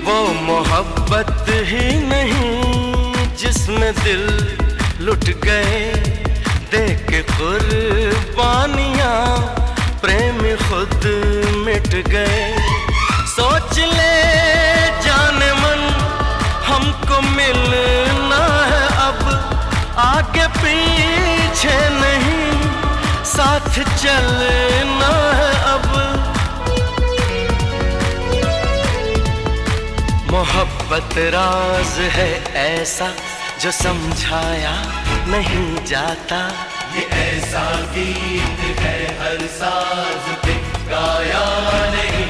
वो मोहब्बत ही नहीं जिसमें दिल लुट गए, देख के कुर्बानियां प्रेमी खुद मिट गए। सोच ले जाने मन हमको मिलना है अब, आगे पीछे नहीं साथ चलना है अब। मोहब्बत राज है ऐसा जो समझाया नहीं जाता, ये ऐसा गीत है हर साज पे गाया नहीं